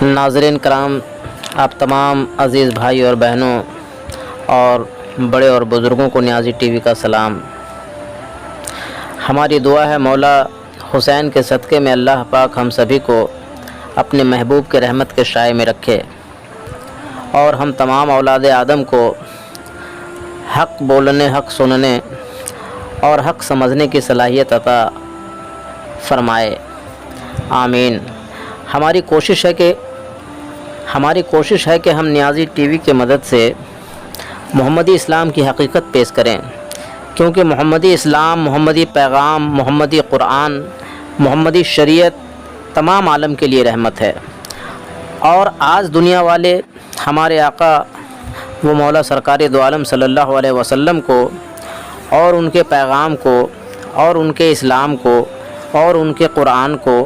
नाज़रीन कराम, आप तमाम अज़ीज़ भाई और बहनों और बड़े और बुज़ुर्गों को नियाज़ी टीवी का सलाम। हमारी दुआ है मौला हुसैन के सदक़े में अल्लाह पाक हम सभी को अपने महबूब के रहमत के शाये में रखे और हम तमाम औलाद आदम को हक़ बोलने, हक़ सुनने और हक़ समझने की सलाहियत अता फ़रमाए। आमीन। हमारी कोशिश है कि हम नियाज़ी टीवी की मदद से मोहम्मदी इस्लाम की हकीकत पेश करें, क्योंकि मोहम्मदी इस्लाम, मोहम्मदी पैगाम, मोहम्मदी क़ुरान, मोहम्मदी शरीयत तमाम आलम के लिए रहमत है। और आज दुनिया वाले हमारे आका वो मौला सरकार दो आलम सल्लल्लाहु अलैहि वसल्लम को और उनके पैगाम को और उनके इस्लाम को और उनके क़ुरान को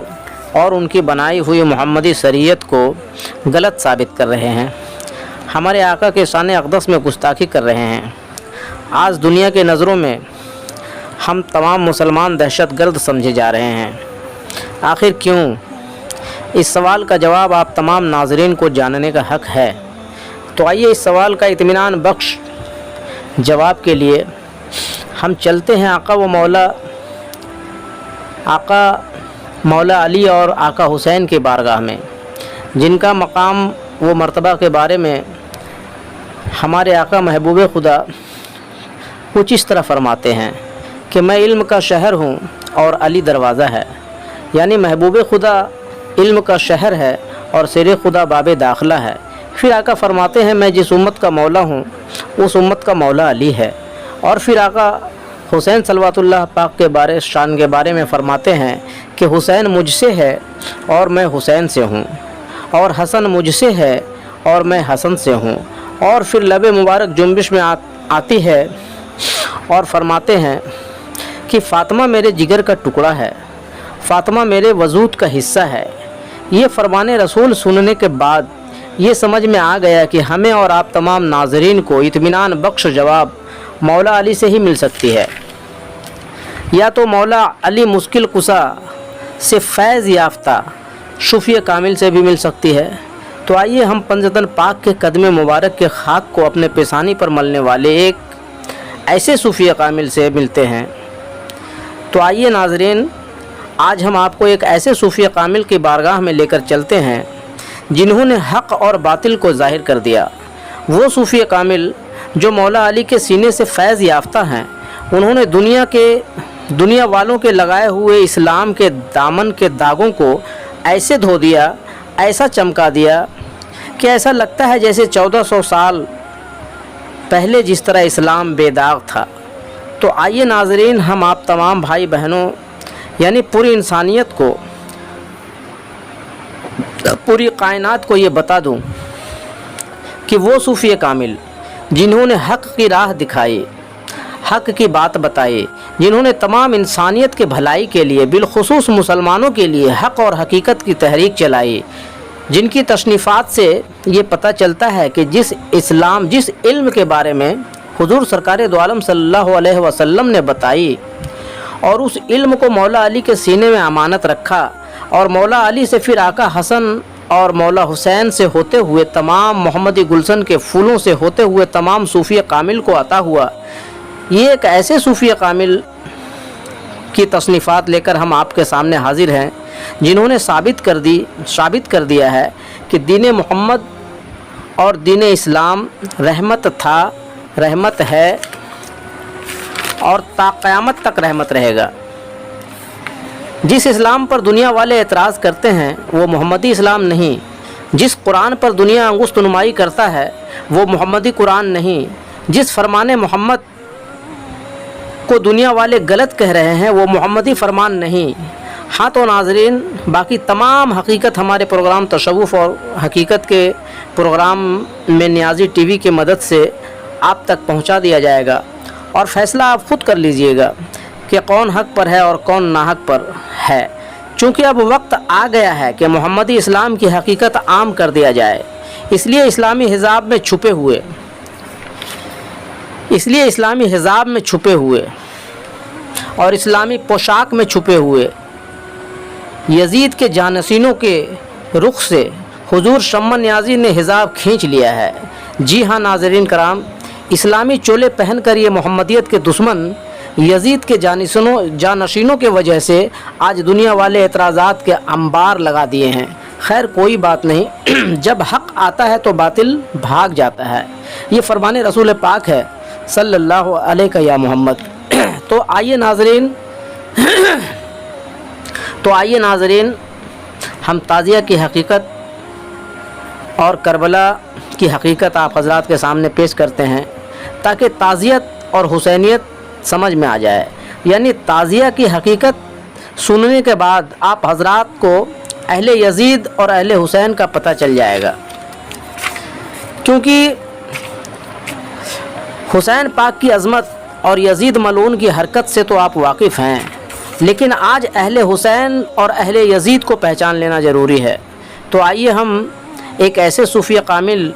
और उनकी बनाई हुई मोहम्मदी शरीयत को गलत साबित कर रहे हैं। हमारे आका के शान अक़दस में गुस्ताखी कर रहे हैं। आज दुनिया के नज़रों में हम तमाम मुसलमान दहशतगर्द समझे जा रहे हैं। आखिर क्यों? इस सवाल का जवाब आप तमाम नाज़रीन को जानने का हक़ है। तो आइए इस सवाल का इत्मीनान बख्श जवाब के लिए हम चलते हैं आका मौला अली और आका हुसैन की बारगाह में, जिनका मकाम व मर्तबा के बारे में हमारे आका महबूब खुदा कुछ इस तरह फरमाते हैं कि मैं इल्म का शहर हूँ और अली दरवाज़ा है। यानी महबूब खुदा इल्म का शहर है और सिर खुदा बाब दाखिला है। फिर आका फरमाते हैं मैं जिस उम्मत का मौला हूँ उस उम्मत का मौला अली है। और फिर आका हुसैन सल्लल्लाहु पाक के शान के बारे में फ़रमाते हैं कि हुसैन मुझसे है और मैं हुसैन से हूँ, और हसन मुझसे है और मैं हसन से हूँ। और फिर लबे मुबारक जुम्बिश में आती है और फ़रमाते हैं कि फ़ातिमा मेरे जिगर का टुकड़ा है, फ़ातिमा मेरे वजूद का हिस्सा है। ये फ़रमाने रसूल सुनने के बाद ये समझ में आ गया कि हमें और आप तमाम नाज़रीन को इत्मीनान बख्श जवाब मौला अली से ही मिल सकती है, या तो मौला अली मुश्किल कुशा से फैज़ याफ्ता सूफ़ी कामिल से भी मिल सकती है। तो आइए हम पंजतन पाक के कदम मुबारक के खाक को अपने पेशानी पर मलने वाले एक ऐसे सूफ़ी कामिल से मिलते हैं। तो आइए नाज़रीन, आज हम आपको एक ऐसे सूफ़ी कामिल की बारगाह में लेकर चलते हैं जिन्होंने हक़ और बातिल को ज़ाहिर कर दिया। वो सूफ़ी कामिल जो मौला अली के सीने से फैज़ याफ्ता हैं। उन्होंने दुनिया वालों के लगाए हुए इस्लाम के दामन के दागों को ऐसे धो दिया, ऐसा चमका दिया कि ऐसा लगता है जैसे 1400 साल पहले जिस तरह इस्लाम बेदाग था। तो आइए नाज़रीन, हम आप तमाम भाई बहनों यानी पूरी इंसानियत को, पूरी कायनात को ये बता दूं कि वो सूफ़ी कामिल जिन्होंने हक़ की राह दिखाई, हक़ की बात बताई, जिन्होंने तमाम इंसानियत के भलाई के लिए, बिलखुसूस मुसलमानों के लिए हक़ और हकीकत की तहरीक चलाई, जिनकी तशनीफ़ात से ये पता चलता है कि जिस इल्म के बारे में हुज़ूर सरकार दो आलम सल्लल्लाहु अलैहि वसल्लम ने बताई और उस इल्म को मौला अली के सीने में अमानत रखा, और मौला अली से फिर आका हसन और मौला हुसैन से होते हुए तमाम मोहम्मदी गुलशन के फूलों से होते हुए तमाम सूफ़ी कामिल को अता हुआ। ये एक ऐसे सूफ़ी कामिल की तसनीफ़ात लेकर हम आपके सामने हाजिर हैं जिन्होंने साबित कर दिया है कि दीन मोहम्मद और दीन इस्लाम रहमत था, रहमत है और ता क़यामत तक रहमत रहेगा। जिस इस्लाम पर दुनिया वाले एतराज़ करते हैं वो मोहम्मदी इस्लाम नहीं, जिस कुरान पर दुनिया अंगुश्त नुमाई करता है वो मोहम्मदी कुरान नहीं, जिस फरमान मोहम्मद को दुनिया वाले गलत कह रहे हैं वो मोहम्मदी फरमान नहीं। हाँ तो नाज़रीन, बाकी तमाम हकीकत हमारे प्रोग्राम तशव्वुफ़ और हकीकत के प्रोग्राम में नियाज़ी टीवी की मदद से आप तक पहुँचा दिया जाएगा और फ़ैसला आप ख़ुद कर लीजिएगा कि कौन हक़ पर है और कौन नाहक़ पर है। चूँकि अब वक्त आ गया है कि मोहम्मदी इस्लाम की हकीकत आम कर दिया जाए, इसलिए इस्लामी हिजाब में छुपे हुए और इस्लामी पोशाक में छुपे हुए यजीद के जानसीनों के रुख से हुजूर शम्मा नियाज़ी ने हिजाब खींच लिया है। जी हाँ नाज़रीन कराम, इस्लामी चोले पहनकर ये मोहम्मदियत के दुश्मन यजीद के जानशीनों के वजह से आज दुनिया वाले एतराज़ात के अंबार लगा दिए हैं। खैर कोई बात नहीं, जब हक़ आता है तो बातिल भाग जाता है। ये फरमान रसूल पाक है सल्लल्लाहु अलैहि या मोहम्मद। तो आइए नाज़रीन हम ताज़िया की हकीकत और करबला की हकीकत आप हज़रात के सामने पेश करते हैं ताकि ताज़ियत और हुसैनियत समझ में आ जाए। यानी ताज़िया की हकीकत सुनने के बाद आप हज़रात को अहले यजीद और अहले हुसैन का पता चल जाएगा, क्योंकि हुसैन पाक की अज़मत और यजीद मलऊन की हरकत से तो आप वाकिफ़ हैं, लेकिन आज अहले हुसैन और अहले यजीद को पहचान लेना ज़रूरी है। तो आइए हम एक ऐसे सूफ़ी कामिल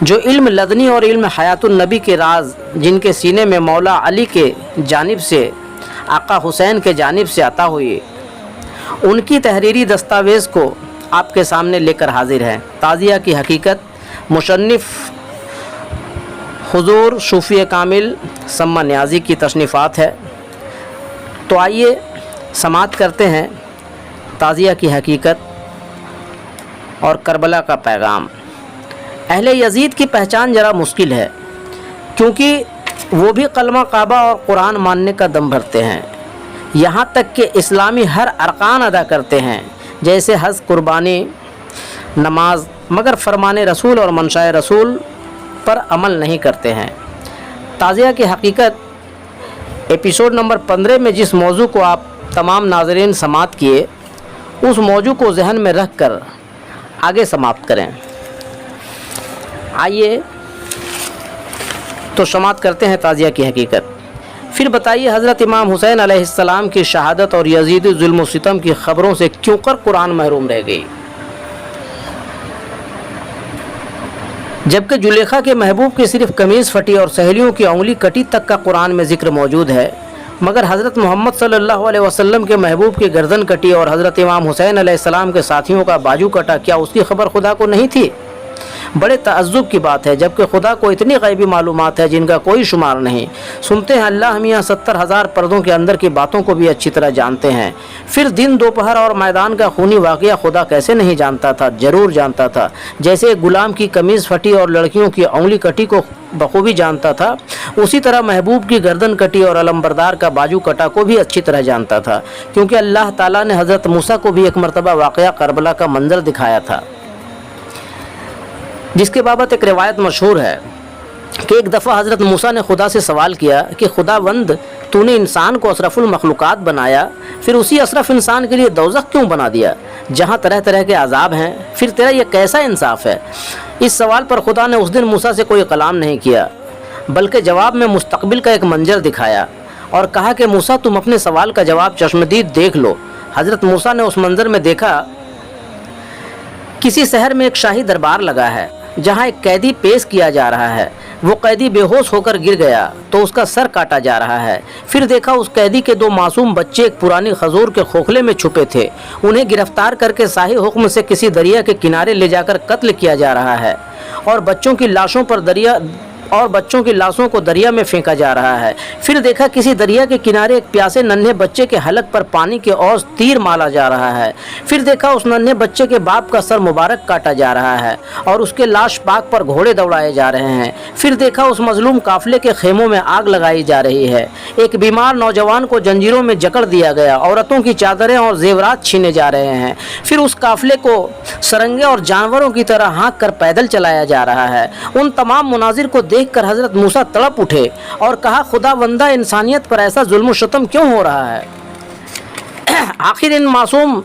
जो इल्म लदनी और इल्म हयातुन नबी के राज जिनके सीने में मौला अली के जानिब से आका हुसैन के जानिब से अता हुई, उनकी तहरीरी दस्तावेज़ को आपके सामने लेकर हाजिर हैं। ताज़िया की हकीकत मुसन्निफ़ हुजूर सूफ़ी कामिल शम्मा नियाज़ी की तसनीफ़ात है। तो आइए समाअत करते हैं ताज़िया की हकीकत और करबला का पैगाम। अहले यजीद की पहचान ज़रा मुश्किल है, क्योंकि वो भी कलमा काबा और कुरान मानने का दम भरते हैं, यहाँ तक कि इस्लामी हर अरकान अदा करते हैं जैसे हज, कुर्बानी, नमाज, मगर फरमान रसूल और मंशाए रसूल पर अमल नहीं करते हैं। ताज़िया की हकीकत एपिसोड नंबर 15 में जिस मौजू को आप तमाम नाज़रीन समाअत किए, उस मौजू को जहन में रख कर आगे समाप्त करें। आइए तो समाअत करते हैं ताज़िया की हकीकत। फिर बताइए हज़रत इमाम हुसैन अलैहिस्सलाम की शहादत और यजीदी जुल्म व सितम की ख़बरों से क्यों कर कुरान महरूम रह गई, जबकि जुलेखा के महबूब की सिर्फ कमीज़ फटी और सहेलियों की उंगली कटी तक का कुरान में ज़िक्र मौजूद है, मगर हज़रत मोहम्मद सल्लल्लाहु अलैहि वसल्लम के महबूब की गर्दन कटी और हज़रत इमाम हुसैन अलैहिस्सलाम के साथियों का बाजू कटा, क्या उसकी खबर खुदा को नहीं थी? बड़े तअज्जुब की बात है, जबकि खुदा को इतनी गैबी मालूमात है जिनका कोई शुमार नहीं। सुनते हैं अल्लाह मियाँ 70,000 पर्दों के अंदर की बातों को भी अच्छी तरह जानते हैं। फिर दिन दोपहर और मैदान का खूनी वाक़या खुदा कैसे नहीं जानता था? ज़रूर जानता था। जैसे एक गुलाम की कमीज़ फटी और लड़कियों की उंगली कटी को बखूबी जानता था, उसी तरह महबूब की गर्दन कटी और अलमबरदार का बाजू कटा को भी अच्छी तरह जानता था, क्योंकि अल्लाह ताला ने हज़रत मूसा को भी एक मरतबा वाक़या करबला का मंजर दिखाया था, जिसके बाबत एक रिवायत मशहूर है कि एक दफ़ा हज़रत मूसा ने खुदा से सवाल किया कि खुदावंद, तूने इंसान को अशरफुल मखलूक़ात बनाया, फिर उसी अशरफ इंसान के लिए दोज़ख क्यों बना दिया जहाँ तरह तरह के अजाब हैं? फिर तेरा यह कैसा इंसाफ है? इस सवाल पर खुदा ने उस दिन मूसा से कोई कलाम नहीं किया, बल्कि जवाब में मुस्तकबिल का एक मंजर दिखाया और कहा कि मूसा, तुम अपने सवाल का जवाब चश्मदीद देख लो। हज़रत मूसा ने उस मंजर में देखा, किसी शहर में एक शाही दरबार लगा है जहाँ एक कैदी पेश किया जा रहा है। वो कैदी बेहोश होकर गिर गया तो उसका सर काटा जा रहा है। फिर देखा उस कैदी के 2 मासूम बच्चे एक पुरानी खजूर के खोखले में छुपे थे। उन्हें गिरफ्तार करके शाही हुक्म से किसी दरिया के किनारे ले जाकर कत्ल किया जा रहा है और बच्चों की लाशों को दरिया में फेंका जा रहा है। फिर देखा किसी दरिया के किनारे एक प्यासे नन्हे बच्चे के हलक पर पानी के औस तीर मारा जा रहा है। फिर देखा उस नन्हे बच्चे के बाप का सर मुबारक काटा जा रहा है और उसके लाश पाक पर घोड़े दौड़ाए जा रहे हैं। फिर देखा उस मजलूम काफिले के खेमों में आग लगाई जा रही है। एक बीमार नौजवान को जंजीरों में जकड़ दिया गया, औरतों की चादरें और जेवरात छीने जा रहे हैं। फिर उस काफिले को सरंगे और जानवरों की तरह हाँक कर पैदल चलाया जा रहा है। उन तमाम मुनाजिर को देखकर हज़रत मूसा तड़प उठे और कहा, खुदावंदा, इंसानियत पर ऐसा जुल्म शतम क्यों हो रहा है? आखिर इन मासूम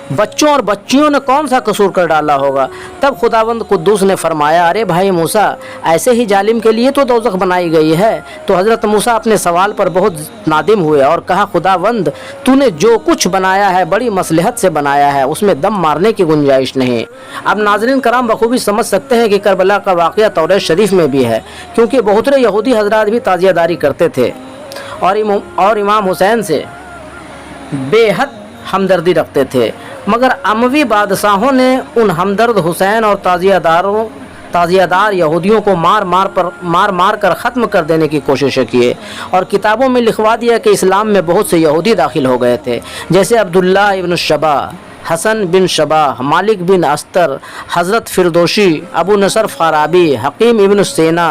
बच्चों और बच्चियों ने कौन सा कसूर कर डाला होगा? तब खुदावंद कुद्दूस ने फरमाया, अरे भाई मूसा, ऐसे ही जालिम के लिए तो दोज़ख बनाई गई है। तो हज़रत मूसा अपने सवाल पर बहुत नादिम हुए और कहा, खुदावंद, तूने जो कुछ बनाया है बड़ी मसलहत से बनाया है, उसमें दम मारने की गुंजाइश नहीं। अब नाज़रीन कराम बखूबी समझ सकते हैं कि करबला का वाक़या तौरात शरीफ में भी है, क्योंकि बहुत से यहूदी हजरात भी ताज़ियादारी करते थे और इमाम हुसैन से बेहद हमदर्दी रखते थे। मगर अमवी बादशाहों ने उन हमदर्द हुसैन और ताज़ियादार यहूदियों को मार मार कर ख़त्म कर देने की कोशिश की और किताबों में लिखवा दिया कि इस्लाम में बहुत से यहूदी दाखिल हो गए थे, जैसे अब्दुल्ला इब्न शबा, हसन बिन शबाह, मालिक बिन अस्तर, हज़रत फिरदोशी, अबू नसर फ़ाराबी, हकीम इब्न सेना,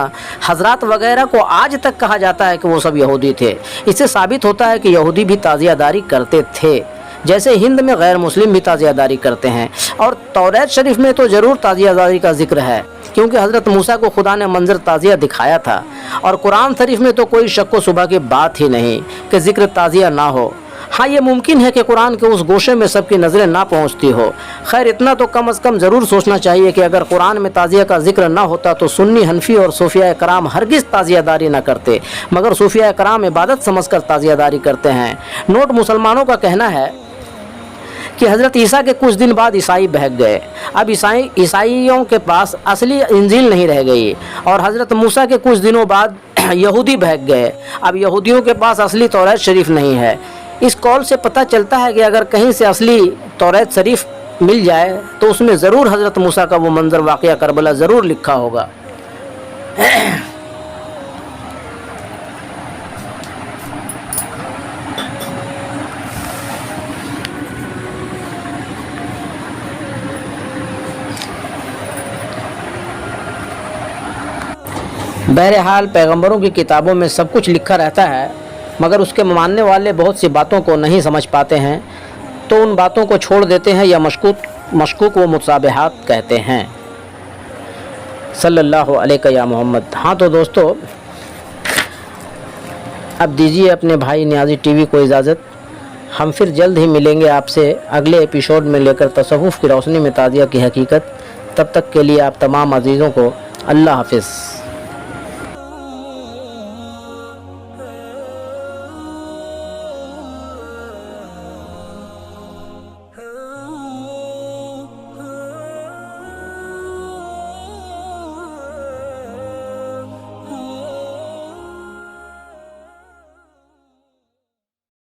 हज़रात वगैरह को आज तक कहा जाता है कि वो सब यहूदी थे। इससे साबित होता है कि यहूदी भी ताज़ियादारी करते थे, जैसे हिंद में गैर मुस्लिम भी ताज़ियादारी करते हैं। और तौरात शरीफ में तो ज़रूर ताज़ियादारी का जिक्र है, क्योंकि हज़रत मूसा को खुदा ने मंजर ताज़िया दिखाया था। और कुरान शरीफ में तो कोई शक व शुबा की बात ही नहीं कि ज़िक्र ताज़िया ना हो। हाँ, ये मुमकिन है कि कुरान के उस गोशे में सबकी नज़रें ना पहुँचती हो। खैर, इतना तो कम अज़ कम ज़रूर सोचना चाहिए कि अगर कुरान में ताज़िया का जिक्र ना होता तो सुन्नी, हनफी और सूफिया कराम हरगिज़ ताज़ियादारी ना करते, मगर सूफिया कराम इबादत समझकर ताज़ियादारी करते हैं। नोट, मुसलमानों का कहना है कि हज़रत ईसा के कुछ दिन बाद ईसाई बहक गए। अब ईसाइयों के पास असली इंजील नहीं रह गई, और हज़रत मूसा के कुछ दिनों बाद यहूदी बहक गए। अब यहूदियों के पास असली तौरात शरीफ नहीं है। इस कौल से पता चलता है कि अगर कहीं से असली तौरात शरीफ मिल जाए तो उसमें ज़रूर हज़रत मूसा का वो मंजर वाक़या करबला ज़रूर लिखा होगा। बहरहाल, पैगंबरों की किताबों में सब कुछ लिखा रहता है, मगर उसके मानने वाले बहुत सी बातों को नहीं समझ पाते हैं, तो उन बातों को छोड़ देते हैं या मशकूक व मुताबिहात कहते हैं। सल्लल्लाहु अलैहि या मोहम्मद। हाँ तो दोस्तों, अब दीजिए अपने भाई नियाज़ी टीवी को इजाज़त। हम फिर जल्द ही मिलेंगे आपसे अगले एपिसोड में लेकर तसव्वुफ़ की रोशनी में ताज़िया की हकीकत। तब तक के लिए आप तमाम अज़ीज़ों को अल्लाह हाफ़िज़।